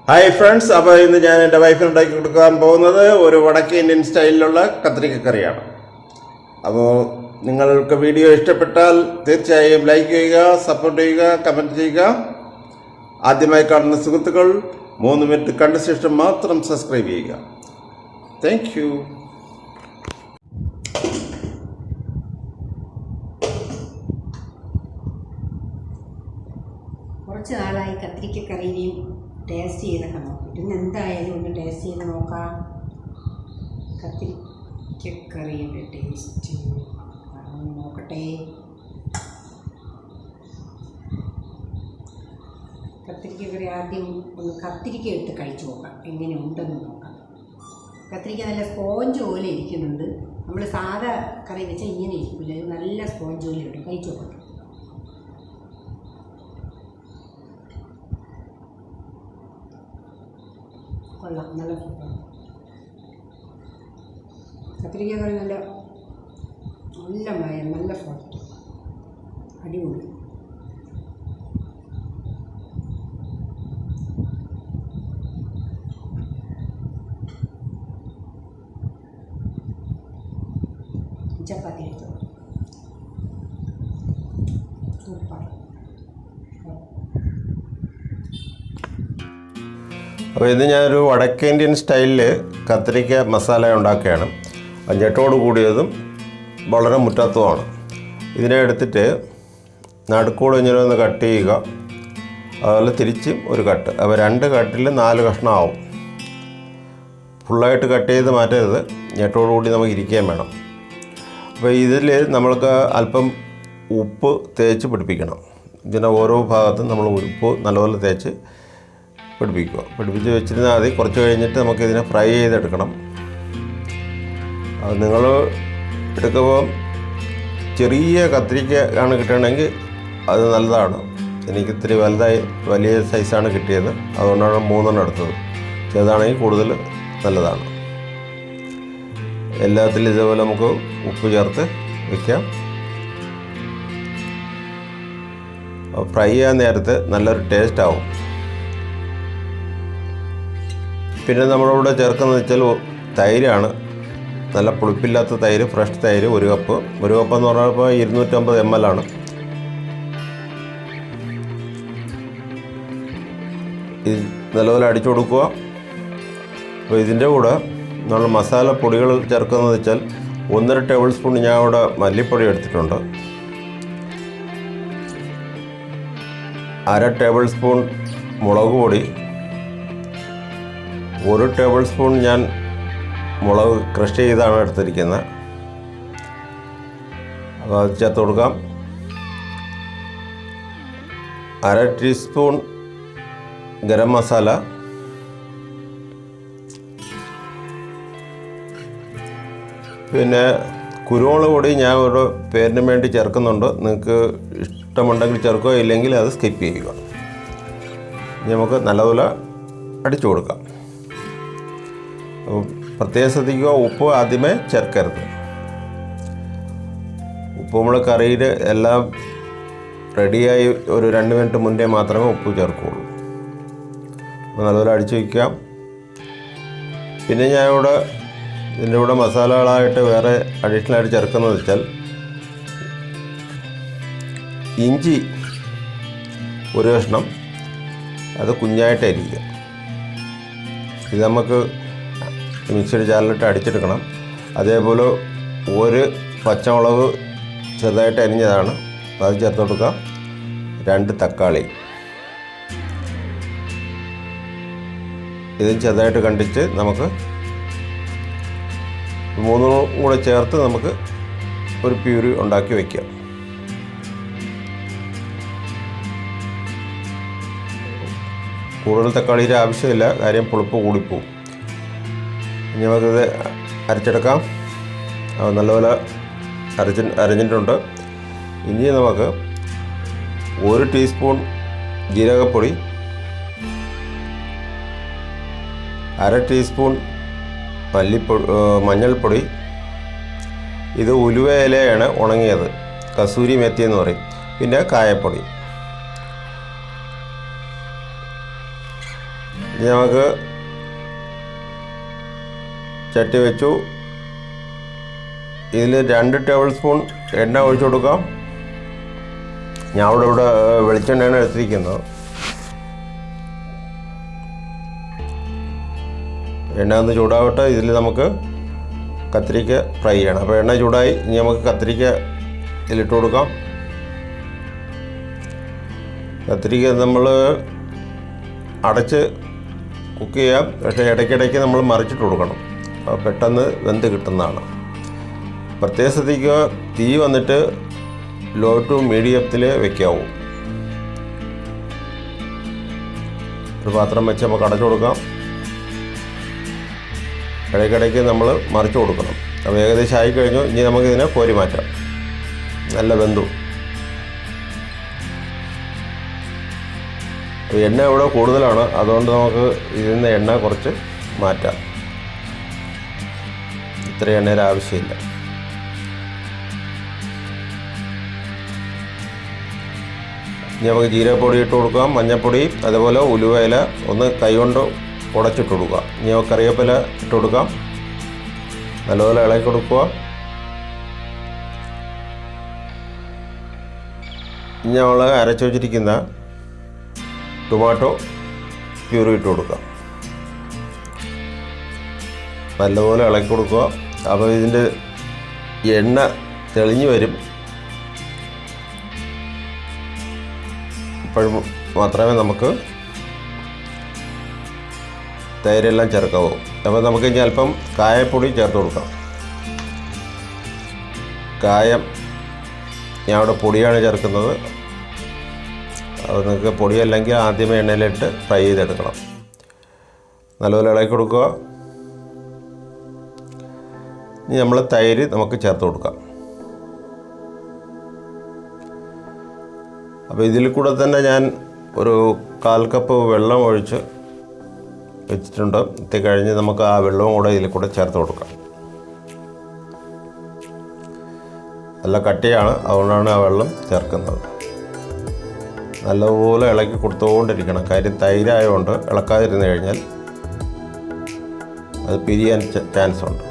Hi friends, അപ്പോൾ ഇന്ന് ഞാൻ എൻ്റെ വൈഫിന് ഉണ്ടാക്കി കൊടുക്കാൻ പോകുന്നത് ഒരു വടക്കേ ഇന്ത്യൻ സ്റ്റൈലിലുള്ള കത്രിക്ക കറിയാണ്. അപ്പോൾ നിങ്ങൾക്ക് വീഡിയോ ഇഷ്ടപ്പെട്ടാൽ തീർച്ചയായും ലൈക്ക് ചെയ്യുക, സപ്പോർട്ട് ചെയ്യുക, കമൻറ്റ് ചെയ്യുക. ആദ്യമായി കാണുന്ന സുഹൃത്തുക്കൾ 3 മിനിറ്റ് കണ്ട ശേഷം മാത്രം സബ്സ്ക്രൈബ് ചെയ്യുക. Thank you. കുറച്ച് നാളായി കത്രിക്ക കറിയും ടേസ്റ്റ് ചെയ്തൊക്കെ നോക്കിയിട്ട് ഇന്ന് എന്തായാലും ഒന്ന് ടേസ്റ്റ് ചെയ്ത് നോക്കാം. കത്രിക്കറിയുടെ ടേസ്റ്റ് നോക്കട്ടെ. കത്രിക്കക്കറി ആദ്യം ഒന്ന് കത്തിരിക്ക ഇട്ട് കഴിച്ചു നോക്കാം, എങ്ങനെ ഉണ്ടെന്ന് നോക്കാം. കത്രിക്ക നല്ല സ്പോഞ്ച് പോലെ ഇരിക്കുന്നുണ്ട്. നമ്മൾ സാധാ കറി വെച്ചാൽ ഇങ്ങനെ ഇരിക്കില്ല, ഇത് നല്ല സ്പോഞ്ച് പോലെ ഇട്ട് കഴിച്ചു നോക്കാം. കൊള്ളാം, നല്ല സൂപ്പറാണ്. കത്തിരിക്ക കറി നല്ല നല്ല സോഫ്റ്റ്, അടിപൊളി. ചപ്പാത്തി എടുത്തു, സൂപ്പർ. അപ്പോൾ ഇത് ഞാനൊരു വടക്കേ ഇന്ത്യൻ സ്റ്റൈലിൽ കത്രിക്ക മസാല ഉണ്ടാക്കുകയാണ്. ഞെട്ടോട് കൂടിയതും വളരെ മുറ്റാത്തതുമാണ്. ഇതിനെ എടുത്തിട്ട് നടുക്കൂടെ ഇങ്ങനെ ഒന്ന് കട്ട് ചെയ്യുക, അതുപോലെ തിരിച്ചും ഒരു കട്ട്. അപ്പോൾ 2 കട്ടിൽ 4 കഷ്ണം ആവും. ഫുള്ളായിട്ട് കട്ട് ചെയ്ത് മാറ്റരുത്, ഞെട്ടോട് കൂടി നമുക്ക് ഇരിക്കുകയും വേണം. അപ്പോൾ ഇതിൽ നമ്മൾക്ക് അല്പം ഉപ്പ് തേച്ച് പിടിപ്പിക്കണം. ഇതിൻ്റെ ഓരോ ഭാഗത്തും നമ്മൾ ഉപ്പ് നല്ലപോലെ തേച്ച് പിടിപ്പിച്ച് വെച്ചിരുന്നാൽ മതി. കുറച്ച് കഴിഞ്ഞിട്ട് നമുക്കിതിനെ ഫ്രൈ ചെയ്തെടുക്കണം. അത് നിങ്ങൾ എടുക്കുമ്പോൾ ചെറിയ കത്രിക്ക ആണ് കിട്ടണമെങ്കിൽ അത് നല്ലതാണ്. എനിക്ക് ഇത്തിരി വലിയ സൈസാണ് കിട്ടിയത്, അതുകൊണ്ടാണ് 3 എടുത്തത്. ചെറുതാണെങ്കിൽ കൂടുതൽ നല്ലതാണ്. എല്ലാത്തിലും ഇതേപോലെ നമുക്ക് ഉപ്പ് ചേർത്ത് വയ്ക്കാം. ഫ്രൈ ചെയ്യാൻ നേരത്ത് നല്ലൊരു ടേസ്റ്റ് ആവും. പിന്നെ നമ്മളിവിടെ ചേർക്കുന്നത് വെച്ചാൽ തൈരാണ്. നല്ല പുളിപ്പില്ലാത്ത തൈര്, ഫ്രഷ് തൈര് 1 കപ്പ്. 1 കപ്പ് എന്ന് പറഞ്ഞപ്പോൾ 250 ml ആണ്. ഇത് നല്ലപോലെ അടിച്ചു കൊടുക്കുക. അപ്പോൾ ഇതിൻ്റെ കൂടെ നമ്മൾ മസാല പൊടികൾ ചേർക്കുന്നത് വെച്ചാൽ 1.5 ടേബിൾ സ്പൂൺ ഞാൻ ഇവിടെ മല്ലിപ്പൊടി എടുത്തിട്ടുണ്ട്. 1/2 ടേബിൾ സ്പൂൺ മുളക് പൊടി, 1 ടേബിൾ സ്പൂൺ ഞാൻ മുളക് ക്രഷ് ചെയ്താണ് എടുത്തിരിക്കുന്നത്. അപ്പോൾ അത് ചേർത്ത് കൊടുക്കാം. 1/2 ടീസ്പൂൺ ഗരം മസാല, പിന്നെ കുരുമുളക് പൊടി ഞാൻ ഒരു പേരിന് വേണ്ടി ചേർക്കുന്നുണ്ട്. നിങ്ങൾക്ക് ഇഷ്ടമുണ്ടെങ്കിൽ ചേർക്കുക, ഇല്ലെങ്കിൽ അത് സ്കിപ്പ് ചെയ്യുക. ഇനി നമുക്ക് നല്ലപോലെ അടിച്ചു കൊടുക്കാം. പ്രത്യേകം ശ്രദ്ധിക്കുക, ഉപ്പ് ആദ്യമേ ചേർക്കരുത്. ഉപ്പ് നമ്മൾ കറിയിൽ എല്ലാം റെഡിയായി ഒരു 2 മിനിറ്റ് മുന്നേ മാത്രമേ ഉപ്പ് ചേർക്കുകയുള്ളൂ. അപ്പോൾ നല്ലപോലെ അടിച്ചു വയ്ക്കാം. പിന്നെ ഞാൻ ഇതിൻ്റെ കൂടെ മസാലകളായിട്ട് വേറെ അഡീഷണലായിട്ട് ചേർക്കുന്നത് വെച്ചാൽ ഇഞ്ചി 1 കഷ്ണം, അത് കുഞ്ഞായിട്ട് അരിയുക. ഇത് നമുക്ക് മിക്സിയുടെ ജാറിലിട്ട് അടിച്ചെടുക്കണം. അതേപോലെ 1 പച്ചമുളക് ചെറുതായിട്ട് അരിഞ്ഞതാണ്, അത് ചേർത്ത് കൊടുക്കാം. 2 തക്കാളി, ഇതും ചെറുതായിട്ട് കണ്ടിച്ച് നമുക്ക് 3 കൂടെ ചേർത്ത് നമുക്ക് ഒരു പ്യൂരി ഉണ്ടാക്കി വയ്ക്കാം. കൂടുതൽ തക്കാളിയുടെ ആവശ്യമില്ല, കാര്യം പുളിപ്പ് കൂടിപ്പോവും. ഇനി നമുക്കിത് അരച്ചെടുക്കാം. നല്ലപോലെ അരഞ്ഞിട്ടുണ്ട്. ഇനി നമുക്ക് 1 ടീസ്പൂൺ ജീരകപ്പൊടി, 1/2 ടീസ്പൂൺ മഞ്ഞൾപ്പൊടി, ഇത് ഉലുവ ഇലയാണ് ഉണങ്ങിയത്, കസൂരി മെത്തി എന്ന് പറയും, പിന്നെ കായപ്പൊടി. ഇനി നമുക്ക് ചട്ടി വെച്ചു. ഇതിൽ 2 ടേബിൾ സ്പൂൺ എണ്ണ ഒഴിച്ചു കൊടുക്കാം. ഞാൻ ഇവിടെ വെളിച്ചെണ്ണയാണ് എടുത്തിരിക്കുന്നത്. എണ്ണ ഒന്ന് ചൂടാവട്ടെ. ഇതിൽ നമുക്ക് കത്തിരിക്ക ഫ്രൈ ചെയ്യണം. അപ്പോൾ എണ്ണ ചൂടായി. ഇനി നമുക്ക് കത്തിരിക്ക ഇതിലിട്ട് കൊടുക്കാം. കത്തിരിക്ക നമ്മൾ അടച്ച് കുക്ക് ചെയ്യാം, പക്ഷേ ഇടയ്ക്കിടയ്ക്ക് നമ്മൾ മറിച്ചിട്ട് കൊടുക്കണം. അപ്പോൾ പെട്ടെന്ന് വെന്ത് കിട്ടുന്നതാണ്. പ്രത്യേക ശ്രദ്ധിക്കുക, തീ വന്നിട്ട് ലോ ടു മീഡിയത്തിൽ വയ്ക്കാവൂ. ഒരു പാത്രം വെച്ച് നമുക്ക് അടച്ചു കൊടുക്കാം. ഇടയ്ക്കിടയ്ക്ക് നമ്മൾ മറിച്ച് കൊടുക്കണം. അപ്പോൾ ഏകദേശം ആയിക്കഴിഞ്ഞു. ഇനി നമുക്കിതിനെ കോരി മാറ്റാം. നല്ല വെന്തു. എണ്ണ ഇവിടെ കൂടുതലാണ്, അതുകൊണ്ട് നമുക്ക് ഇതിൽ നിന്ന് എണ്ണ കുറച്ച് മാറ്റാം. ഇത്ര എണ്ണയുടെ ആവശ്യമില്ല. ഇനി നമുക്ക് ജീരകപ്പൊടി ഇട്ട് കൊടുക്കാം, മഞ്ഞൾപ്പൊടി, അതുപോലെ ഉലുവയില ഒന്ന് കൈകൊണ്ട് ഉടച്ചിട്ട് കൊടുക്കുക. ഇനി നമുക്ക് കറിവേപ്പില ഇട്ട് കൊടുക്കാം. നല്ലപോലെ ഇളക്കി കൊടുക്കുക. ഇനി നമ്മൾ അരച്ച് വെച്ചിരിക്കുന്ന ടൊമാറ്റോ പ്യൂറി ഇട്ട് കൊടുക്കാം. നല്ലപോലെ ഇളക്കി കൊടുക്കുക. അപ്പോൾ ഇതിൻ്റെ എണ്ണ തെളിഞ്ഞു വരും. അപ്പോൾ മാത്രമേ നമുക്ക് തൈരെല്ലാം ചേർക്കാവൂ. അപ്പോൾ നമുക്ക് ഇനി അല്പം കായപ്പൊടി ചേർത്ത് കൊടുക്കാം. കായം ഞാൻ അവിടെ പൊടിയാണ് ചേർക്കുന്നത്. അത് നിങ്ങൾക്ക് പൊടിയല്ലെങ്കിൽ ആദ്യമേ എണ്ണയിലിട്ട് ഫ്രൈ ചെയ്തെടുക്കണം. നല്ലപോലെ ഇളക്കി കൊടുക്കുക. ഇനി നമ്മൾ തൈര് നമുക്ക് ചേർത്ത് കൊടുക്കാം. അപ്പോൾ ഇതിൽ കൂടെ തന്നെ ഞാൻ ഒരു 1/4 കപ്പ് വെള്ളം ഒഴിച്ച് വെച്ചിട്ടുണ്ട്. എത്തിക്കഴിഞ്ഞ് നമുക്ക് ആ വെള്ളവും കൂടെ ഇതിൽ കൂടെ ചേർത്ത് കൊടുക്കാം. നല്ല കട്ടിയാണ്, അതുകൊണ്ടാണ് ആ വെള്ളം ചേർക്കുന്നത്. നല്ലപോലെ ഇളക്കി കൊടുത്തുകൊണ്ടിരിക്കണം. കാര്യം തൈരായതുകൊണ്ട് ഇളക്കാതിരുന്ന് കഴിഞ്ഞാൽ അത് പിരിയാൻ ചാൻസ് ഉണ്ട്.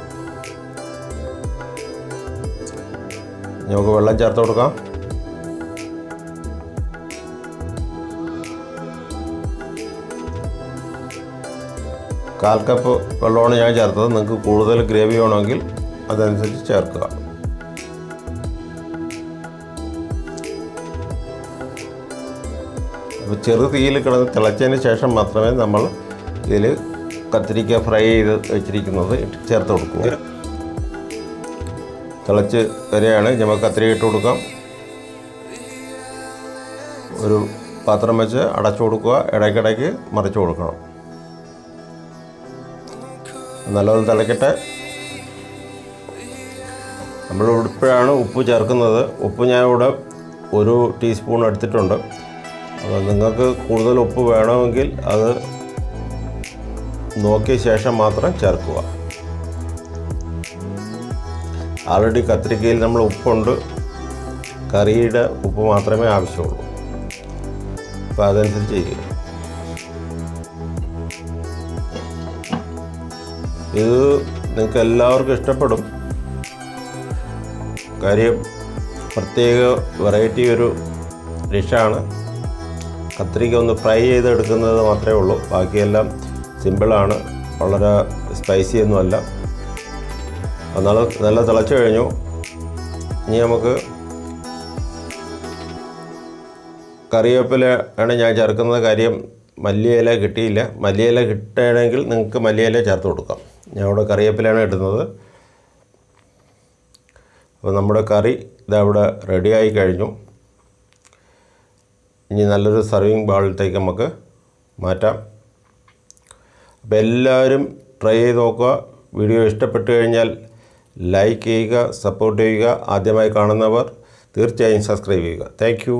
നമുക്ക് വെള്ളം ചേർത്ത് കൊടുക്കാം. കാൽ കപ്പ് വെള്ളമാണ് ഞാൻ ചേർത്തത്. നിങ്ങൾക്ക് കൂടുതൽ ഗ്രേവി വേണമെങ്കിൽ അതനുസരിച്ച് ചേർക്കുക. അപ്പോൾ ചെറു തീയിൽ കിടന്ന് തിളച്ചതിന് ശേഷം മാത്രമേ നമ്മൾ ഇതിൽ കത്തിരിക്ക ഫ്രൈ ചെയ്ത് വെച്ചിരിക്കുന്നത് ചേർത്ത് കൊടുക്കുക. തിളച്ച് വരെയാണ്. നമുക്ക് കത്തിരിക്ക ഇട്ട് കൊടുക്കാം. ഒരു പാത്രം വെച്ച് അടച്ചു കൊടുക്കുക. ഇടയ്ക്കിടയ്ക്ക് മറിച്ച് കൊടുക്കണം. നല്ലപോലെ തിളക്കട്ടെ. നമ്മൾ ഇപ്പോഴാണ് ഉപ്പ് ചേർക്കുന്നത്. ഉപ്പ് ഞാനിവിടെ 1 ടീസ്പൂൺ എടുത്തിട്ടുണ്ട്. അപ്പോൾ നിങ്ങൾക്ക് കൂടുതൽ ഉപ്പ് വേണമെങ്കിൽ അത് നോക്കിയ ശേഷം മാത്രം ചേർക്കുക. ആൾറെഡി കത്തിരിക്കയിൽ നമ്മൾ ഉപ്പുണ്ട്. കറിയുടെ ഉപ്പ് മാത്രമേ ആവശ്യമുള്ളൂ. അപ്പോൾ അതനുസരിച്ച് ചെയ്യുക. ഇത് നിങ്ങൾക്ക് എല്ലാവർക്കും ഇഷ്ടപ്പെടും. കാര്യം പ്രത്യേക വെറൈറ്റി ഒരു ഡിഷാണ്. കത്തിരിക്ക ഒന്ന് ഫ്രൈ ചെയ്തെടുക്കുന്നത് മാത്രമേ ഉള്ളൂ. ബാക്കിയെല്ലാം സിമ്പിളാണ്. വളരെ സ്പൈസി ഒന്നുമല്ല. നല്ല തിളച്ച് കഴിഞ്ഞു. ഇനി നമുക്ക് കറിവേപ്പില ആണ് ഞാൻ ചേർക്കുന്നത്. കാര്യം മല്ലിയില കിട്ടിയില്ല. മല്ലിയില കിട്ടുകയാണെങ്കിൽ നിങ്ങൾക്ക് മല്ലിയില ചേർത്ത് കൊടുക്കാം. ഞാൻ ഇവിടെ കറിവേപ്പിലാണ് ഇടുന്നത്. അപ്പോൾ നമ്മുടെ കറി ഇതവിടെ റെഡിയായി കഴിഞ്ഞു. ഇനി നല്ലൊരു സർവിങ് ബൗളിലേക്ക് നമുക്ക് മാറ്റാം. അപ്പോൾ എല്ലാവരും ട്രൈ ചെയ്ത് നോക്കുക. വീഡിയോ ഇഷ്ടപ്പെട്ടു കഴിഞ്ഞാൽ ലൈക്ക് ചെയ്യുക, സപ്പോർട്ട് ചെയ്യുക. ആദ്യമായി കാണുന്നവർ തീർച്ചയായും സബ്സ്ക്രൈബ് ചെയ്യുക. Thank you.